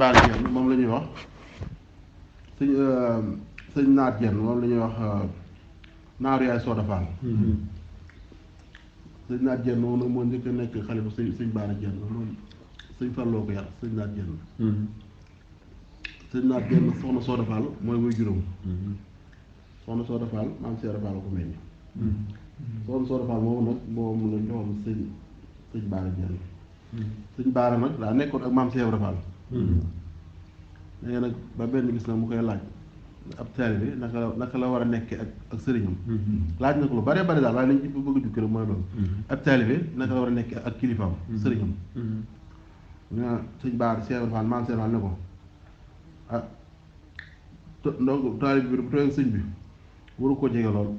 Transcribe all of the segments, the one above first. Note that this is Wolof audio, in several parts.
Baara Jenn moom la ñuy wax sëñ Naat Jenn moom la ñuy wax naaru yaay Sooda Fall. sëñ Naat Jenn moom nag moo njëkk a nekk xalifa sëñ Baara Jenn moom sëñ Falloo ko yar sëñ Naat Jenn. sëñ Naat Jenn soxna Sooda Fall mooy muy juróom. soxna Sooda Fall maam Seera Fall ko meññ. soxna Sooda Fall moomu nag moom la joxoon sëñ Baara Jenn. sëñ Baara nag daa nekkoon ak maam Seera Fall. léegi nag ba benn gis na mu koy laaj ab taalibe naka la war a nekkee ak sëriñam. laaj na ko lu bare bare daal waaye lañ ci bëgg a jukki rek mooy loolu. ab taalibe naka la war a nekkee ak kilifaam sëriñam. ñu sëñ Baara Seera Fall maam Seera Fall ne ko ah donc taalibe bi bu tooyee sëñ bi waru ko jege lool.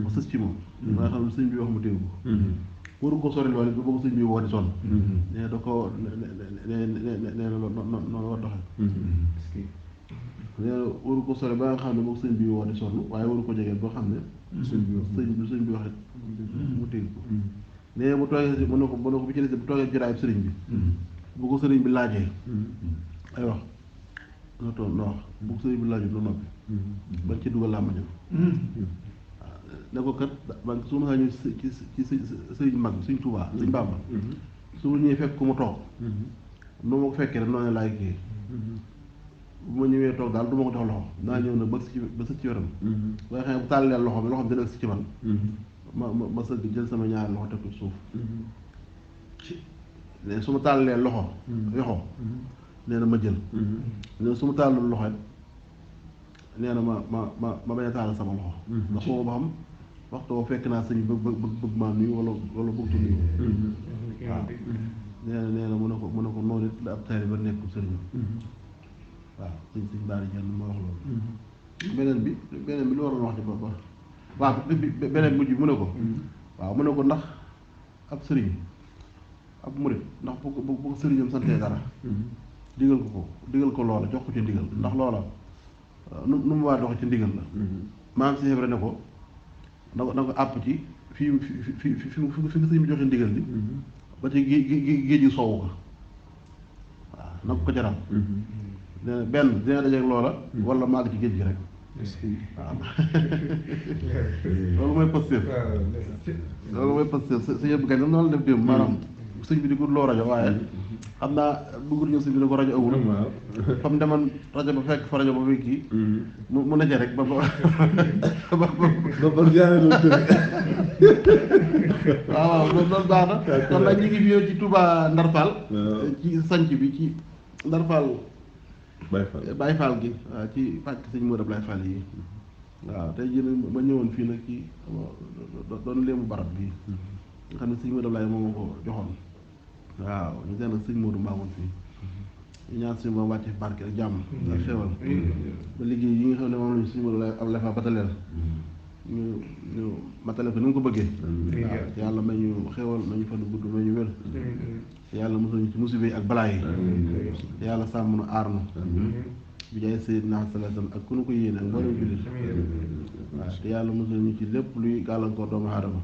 mu sës ci moom. ba nga xam ne sëñ bi wax mu dégg ko. waru ko sori loolu bu bëgg sëñ bi woo di sonn. nee da ko nee na noonu war doxee. nee na waru ko sori ba nga xam ne boog sëñ bi woo di sonn waaye waru ko jege boo xam ne. sëñ bi wax rek mu dégg ko. nee bu toogee mën na ko bi ci des bu toogee jotaayu sëriñ bi. bu ko sëriñ bi laajee. ay wax na toog na wax bu ko sëriñ bi laajee du noppi. bañ ci dugal làmbañam. ne ko kat man su ma saa ñëw ci sëriñ mag bi suñ Tuubaa suñ Bàmba su ma ñëwee fekk ku mu toog nu ma ko fekkee rek noonu laay kii bu ma ñëwee toog daal du ma ko jox loxo naa ñëw nag ba sëcc ci wetam waaye xam ne bu tàllee loxo bi dina agsi ci man ma sëgg jël sama ñaari loxo teg ko suuf léegi su ma tàllee loxo yoxo nee na ma jël léegi su ma tàllul loxo nee na ma bañ a taal sama loxo ndax boobu ba xam waxtu boo fekk naa sëñ bëgg maa nuyu wala bëgg tu nuyu waaw nee na mu ne ko noonu it la ab taali ba nekk sëriñ waaw sëñ Baara Jenn ma wax loolu beneen bi lu waroon wax ci ba waaw beneen mujj mu ne ko waaw mu ne ko ndax ab sëriñ ab murit ndax bu ko sëriñam santee dara digal ko loola jox ko ci ndigal ndax loola nu mu waa dox ci ndigal la maam si xebre ne ko na ko àpp ci fi nga sëñ bi joxe ndigal li ba ci géej gi soowu ko waaw na ko jaral benn dina dajeeg loola wala màgg ci géej gi rek waaw loolu mooy Pastef sa yëpp gañ noonu la def démb maanaam sëñ bi di gudd loo rajo waaye xam naa bëggul ñëw sëñ bi ne ko rajo awul fam deman rajo ba fekk fa rajo ba fekk kii mu nekkee rek ba jaane loolu tëri waaw loolu baax na kon nag ñu ngi fi ci Touba Ndar Fall ci sanc bi ci Ndar Fall Baye Fall gi waaw ci pàcc sëñ Modou Ablaye Fall yi waaw tey jii ma ñëwoon fii nag ci doon léemu barab bi nga xam ne sëñ Modou Ablaye moo ma ko joxoon waaw ñu seen ak sëñ Modou Mamoun fii ñu ñaan suñu moom wàcce barke ak jàmm ak xewal ba liggéey yi nga xam ne moom lañu sëñ Modou Ablaye Fall bataleel ñu matale ko ni mu ko bëggee waaw yàlla may ñu xewal may ñu fan gudd may ñu wér yàlla musal ñu ci musiba yi ak balaa yi yàlla sàmm nu aar nu bi jaay Seydina sallallahu alayhi wasallam ak ku nu ko yéene ak mboolem jullit waaw te yàlla musal ñu ci lépp luy gàllankoor doomu aadama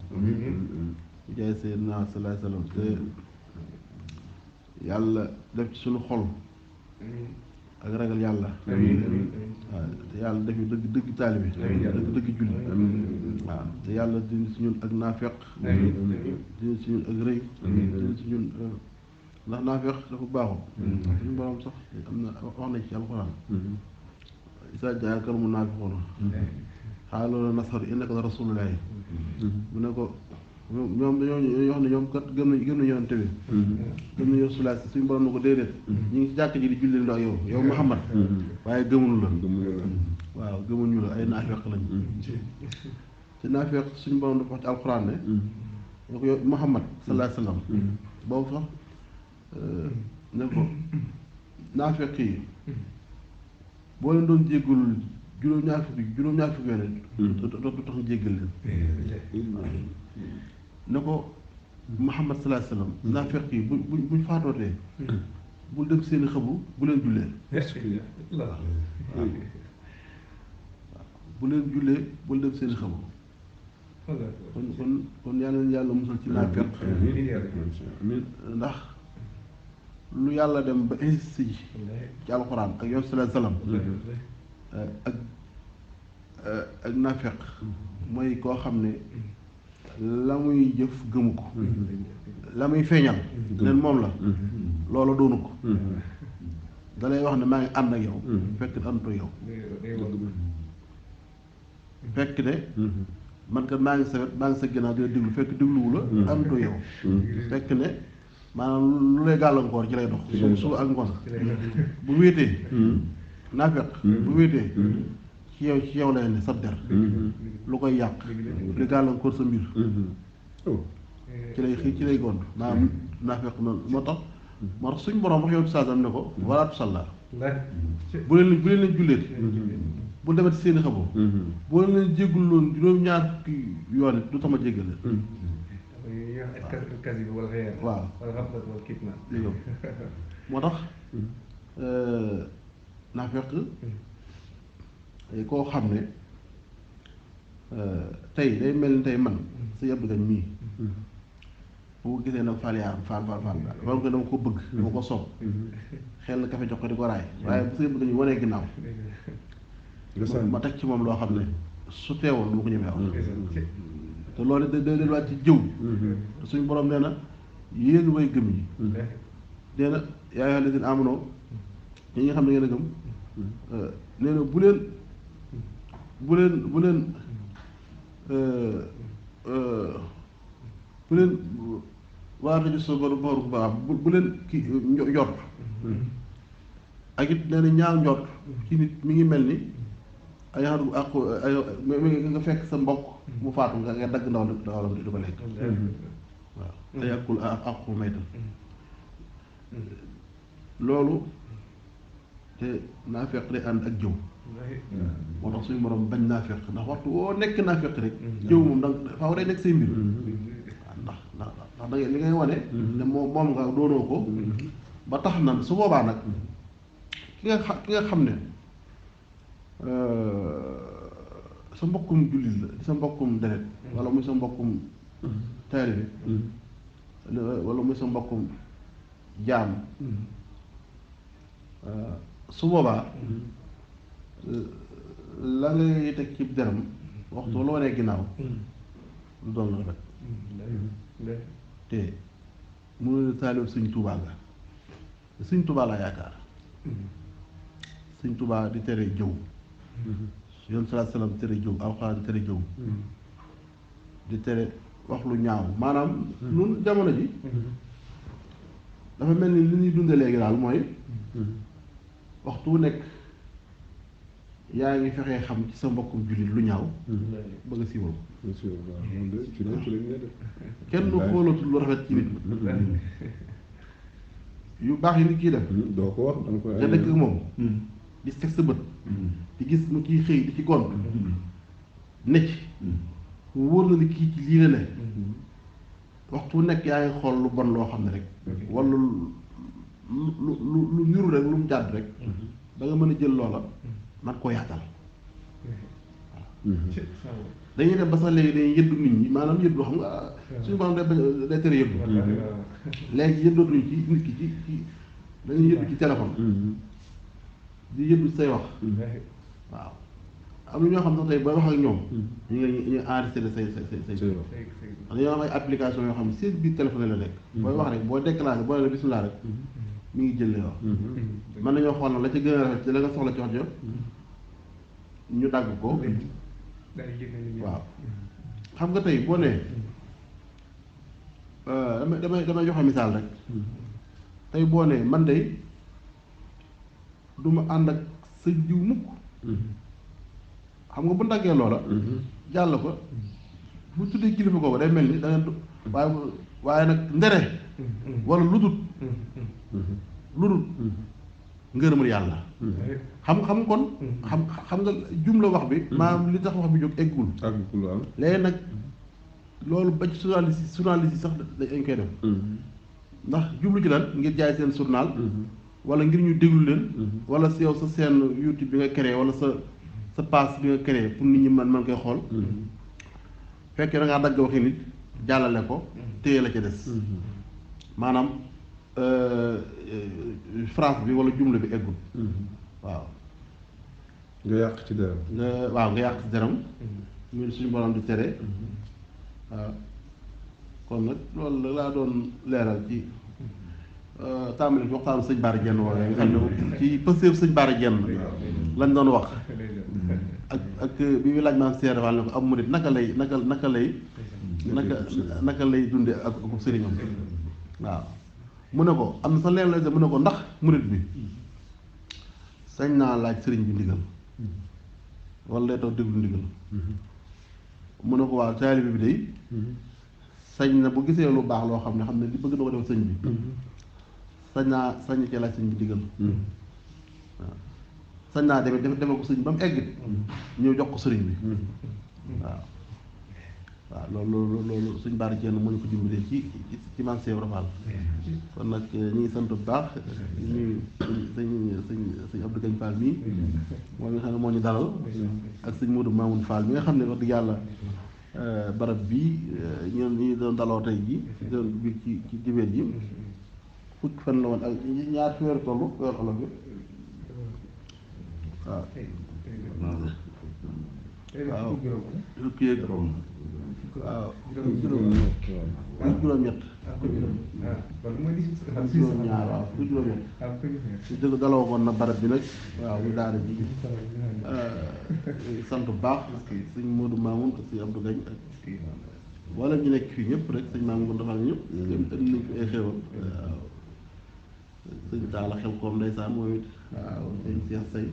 bi jaay Seydina sallallahu alayhi wasallam te yàlla def ci suñu xol ak ragal yàlla waaw te yàlla def ñu dëgg taalibe dëgg julli waaw te yàlla dindi si ñun ak naafeq dindi si ñun ak rëy dindi si ñun ndax naafeq dafa baaxul suñu borom sax am na wax na ci alxuraan isa jaakal munaafiquuna xaaloo la nasxadu innaka la rasulullaahi mu ne ko ñoom dañoo wax ne ñoom kat gëm nañu yoon te bi gëm nañu Rasulullah suñu borom na ko déedéet ñu ngi ci jàkk ji di julli ndax yow Muhammad waaye gëmuñu la waaw gëmuñu la ay naafeq lañ ci naafeq suñu borom dafa wax ci alxuraan ne ñoo ko yow Muhammad sallallahu alayhi wa sallam boobu sax ne ko naafeq yi boo leen doon jéggul juróom-ñaar fukki yoon du tax ñu jéggal leen ne ko Muhammad sallallahu alayhi wasallam naafeq yi buñ faatootee bul dem seeni xabu bu leen jullee bu leen jullee bul dem seeni xabu kon yàlla musal ci naafeq ndax lu yàlla dem ba insisté ji ci alxuraan ak yoon sallallahu alayhi wasallam ak ak naafeq mooy koo xam ne la muy jëf gëmu ko la muy feeñal leen moom la loola doonu ko da lay wax ne maa ngi ànd ak yow fekk ne àndutoo yow fekk ne man kat maa ngi sa wet maa ngi sa ginnaaw di la déglu fekk dégluwu la àndutoo yow fekk ne maanaam lu lay gàllankoor ci lay dox suba ak ngoon bu wéetee naafeq bu wéetee ci yow lay ne sa der lu koy yàq li gàllankoor sa mbir ci lay xëy ci lay gont maanaam naafeq noonu moo tax suñ borom wax yow saasam ne ko walaatu sàlla bu leen leen julleeti bu demati seeni xaboo boo leen jéggul loon juróom-ñaar fukki yoon it du tax ma jéggal leen waaw moo tax naafeq koo xam ne tey day mel ni tey man sa yëpp gañ mii bu ko gisee nag faal yaar faal war ko dama ko bëgg dama ko sopp xel na kafe jox ko di ko raay waaye bu sa yëpp gañ wanee ginnaaw ma teg ci moom loo xam ne su teewoon lu ma ko ñemee wax te loolu day delluwaat ci jëw te suñu borom nee na yéen way gëm yi nee na yaa ayyuhal lazina aamanuu ñi nga xam ne ngeen a gëm nee na bu leen waa rajo sa boru bu baax bu leen ki njort ak it nee na ñaaw njort ci nit mi ngi mel ni ay xaru àqu ay nga fekk sa mbokk mu faatu nga dagg ndawam di ko lekk waaw te yàqul àqu maytal loolu te naafeq day ànd ak jëw moo tax suñu borom bañ naafeq ndax waxtu woo nekk naafeq rek jëw moom da faaw day nekk say mbir ndax da ngay li ngay wane ne moom nga doonoo ko ba tax na su boobaa nag ki nga xam ne sa mbokkum jullit la di sa mbokkum deret wala muy sa mbokkum taalibe wala muy sa mbokkum jaam su boobaa la ngay teg ci deram waxtu loo nee ginnaaw lu doon la rafet te mënu taalibe Sëñ Tuubaa nga Sëñ Tuubaa laa yaakaar Sëñ Tuubaa di tere jëw yoon sallallahu alayhi wasallam tere jëw alxuraan di tere jëw di tere wax lu ñaaw maanaam nun jamono ji dafa mel ni li ñuy dunde léegi daal mooy waxtu wu nekk yaa ngi fexee xam ci sa mbokkum jullit lu ñaaw bëgg a siiwal kenn du xoolatul lu rafet ci nit yu baax yi nit kiy def doo ko wax nga dëkk ak moom di teg sa bët di gis mu ciy xëy di ci gont necc mu wóor na ni kii ci lii la ne waxtu nekk yaa ngi xool lu bon loo xam ne rek wala lu niru rek lu mu jàdd rek da nga mën a jël loola man koo yaatal dañuy dem ba sax léegi dañuy yëddu nit ñi maanaam yëddu xam nga suñu borom day tere yëddu léegi yëddootuñu ci nit ki ci dañuy yëddu ci téléphone di yëddu say wax waaw am na ñoo xam ne tey booy wax ak ñoom ñu ngi enregistré say wax dañoo am ay application yoo xam ne seen biir téléphone la nekk booy wax rek boo déclenché boo ne bismillah rek mi ngi jël lay wax mën nañoo xool na la ca gën a rafet ci la nga soxla ci wax jo ñu dagg ko waaw xam nga tey boo nee damay joxe misaal rek tey boo nee man de du ma ànd ak sa jiw mukk xam nga bu ndaggee loola jàll ko bu tuddee kilifa kooku day mel ni da ngeen waaye nag ndere wala ludut ngërëmal yàlla xam kon xam nga jumla wax bi maanaam li tax wax bi jóg eggul léegi nag loolu ba ci journaliste yi sax dañ koy def ndax jublu ci lan ngir jaay seen journal wala ngir ñu déglu leen wala si yow sa seen YouTube bi nga créé wala sa page bi nga créé pour nit ñi man koy xool fekkee da ngaa dagg waxi nit jàllale ko téye la ca des maanaam phrase bi wala jumla bi eggul waaw nga yàq ci deram nga yàq ci deram muy suñu borom di tere waaw kon nag loolu la laa doon leeral ci tàmbali waxtaanu sëñ Bara Diène woowee nga xam ne ci pëseef sëñ Bara Diène lañ doon wax ak bi muy laaj maam Seere Faal ne ko am murit naka lay dunde ak sëriñam waaw mu ne ko am na sa leen lay mu ne ko ndax murit bi sañ naa laaj sëriñ bi ndigal wala lay toog déglu ndigal mu ne ko waaw taalibe bi day sañ na bu gisee lu baax loo xam ne li bëgg na ko def sëñ bi sañ ci laaj sëñ bi ndigal waaw sañ naa demee defe ko sëñ ba mu egg ñëw jox ko sëriñ bi waaw loolu suñ Bara Diène moo ñu ko dimbalee ci Maam Cheikh Ibra Fall kon nag ñu ngi sant bu baax ñu sëñ Abdou Gagne Fall mii moom mi nga xam ne moo ñu dalal ak sëñ Modou Mamoun Fall mi nga xam ne wax dëgg yàlla barab bii ñoom ñi doon daloo tey ji doon bi ci dibéer ji fukki fan la woon ak ñaar fi weeru toll weeru olof bi waaw fukki yeeg waaw juróom-ñett juróom-ñaar waaw fukki juróom-ñett su dëgg daloo woon na barab bi nag waaw mu daara ji sant bu baax sëñ Modou Mamoun ak sëñ Abdou Gagne ak wala ñu nekk fii ñëpp rek sëñ Mamoun dafa ñëpp indi nañ ko ay xéwal waaw sëñ Talla xel koom ndeysaan moom it waaw sëñ Cheikh Say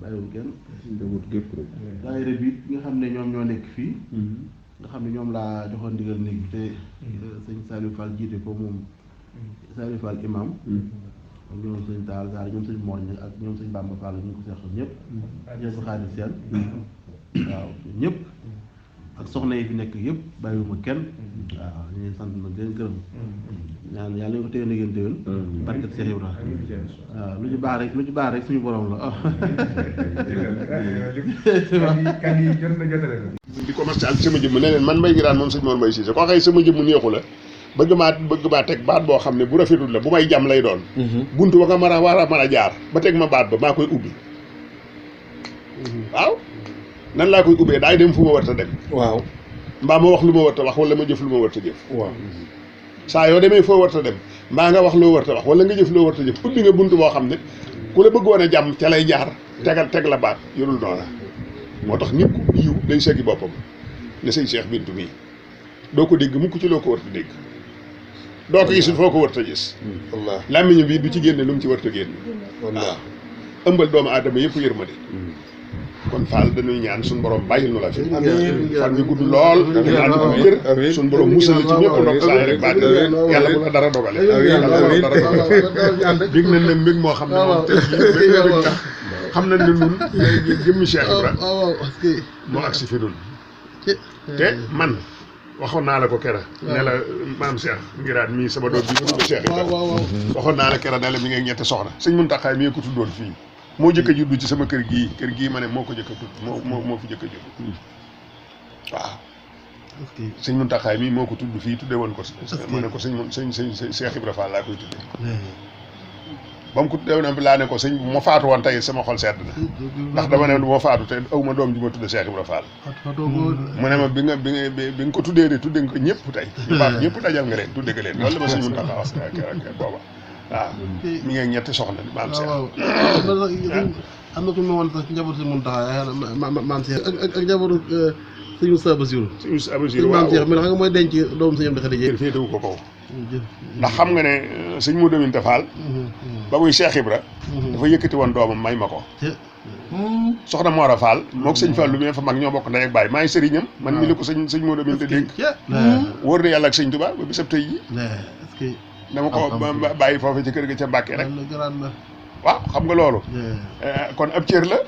bàyyiwul kenn njabootu gépp rek daayira bi nga xam ne ñoom ñoo nekk fii nga xam ne ñoom laa joxoon ndigal néeg bi te sëñ Saliou Fall jiite ko moom Saliou Fall imam ak ñoom sëñ Tall Sarr ñoom sëñ Mor ak ñoom sëñ Bamba Fall ñu ngi ko seqal ñëpp ñëpp xaalis seen waaw ñëpp ak soxna yi fi nekk yëpp bàyyiwuma kenn waaw ñu ngi sant nag leen gërëm ñaan yàlla ñu ko téye ngeen déwén barkat Cheikh Ibra waaw lu ci baax rek suñu borom la kan yi jot na jotale ko di commercial ci sama jëmm ne leen man Mbaye Nguirane moom sëñ Mor Mbaye Cissé koo xëy sama jëmm neexu la bëgg maa teg baat boo xam ne bu rafetul la bu may jàmm lay doon buntu ba nga war a mën a jaar ba teg ma baat ba maa koy ubbi waaw nan laa koy ubbee daay dem fu ma war a dem waaw mbaa ma wax lu ma war a wax wala ma jëf lu ma war a jëf waaw saa yoo demee foo war a dem mbaa nga wax loo war a wax wala nga jëf loo war a jëf ubbi nga buntu boo xam ne ku la bëggoon a jàmm ca lay jaar teg la baat yorul noona moo tax nit ku yiw day seggi boppam ne sëñ Cheikh Bintou mii doo ko dégg mukk ci loo ko war a dégg doo ko gisul foo ko war a gis wallaahi làmmiñu bi du ci génne lu mu ci war a génne wallaahi waaw ëmbal doomu aadama yëpp yërmande kon Fall dañuy ñaan suñu borom bàyyil nu la fi fan bi gudd lool ñaan ko wér suñu borom musal ci ñëpp ndox saa rek baat yàlla bu la dara dogale yàlla bu la dara dogale big nañ ne mbég moo xam ne moom xam nañ ne ñun jëmmi Cheikh Ibra moo agsi fi dul te man waxoon naa la ko kera ne la maam Cheikh Nguirane mii sama doom bi nga tudd Cheikh Ibra waxoon naa la kera ne la mi ngi ñetti soxna sëñ Mountakha mi ko tuddoon fii moo jëkk a juddu ci sama kër gii ma ne moo ko jëkk a tudd moo fi jëkk a judd waaw sëñ Mountakha mii moo ko tudd fii tudde woon ko ma ne ko sëñ Cheikh Ibra Fall laa koy tudde ba mu ko tudde woon laa ne ko sëñ ma faatu woon tey sama xol sedd na ndax dama ne du ma faatu te aw ma doom ji ma tudde Cheikh Ibra Fall mu ne ma bi nga ko tuddee de tudde nga ko ñëpp tey ñu baax ñëpp dajal nga leen tudde nga leen loolu la ma sëñ Mountakha wax booba waaw mi ngi ñetti soxna maam Cheikh am na ku ma woon sax ci njabootu si Mountakha maam Cheikh ak njabootu sëñ Moussa Bassirou maam Cheikh mi xam nga mooy denc doomu sëñ Amdi Khady féetewu ko kaw ndax xam nga ne sëñ Modou Minta Fall ba muy Cheikh Ibra dafa yëkkati woon doomam may ma ko soxna Mora Fall mook sëñ Fall lu mu fa mag ñoo bokk ndey ak baay maa ngi sëriñam man mi la ko sëñ Modou Minta dénk wóor na yàlla ak sëñ Touba ba bisab tey ji dama ko bàyyi foofu ci kër ga ca Mbàkke rek waaw xam nga loolu kon ab cër la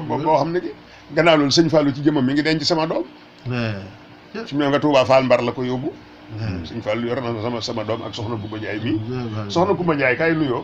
boo xam ne gi gannaaw loolu sëñ Fallou ci jëmmam mi ngi denc sama doom su mu ne nga Touba Fall Mbar la ko yóbbu sëñ Fallou yor na sama doom ak soxna Kumba Njaay mi soxna Kumba Njaay kay nuyoo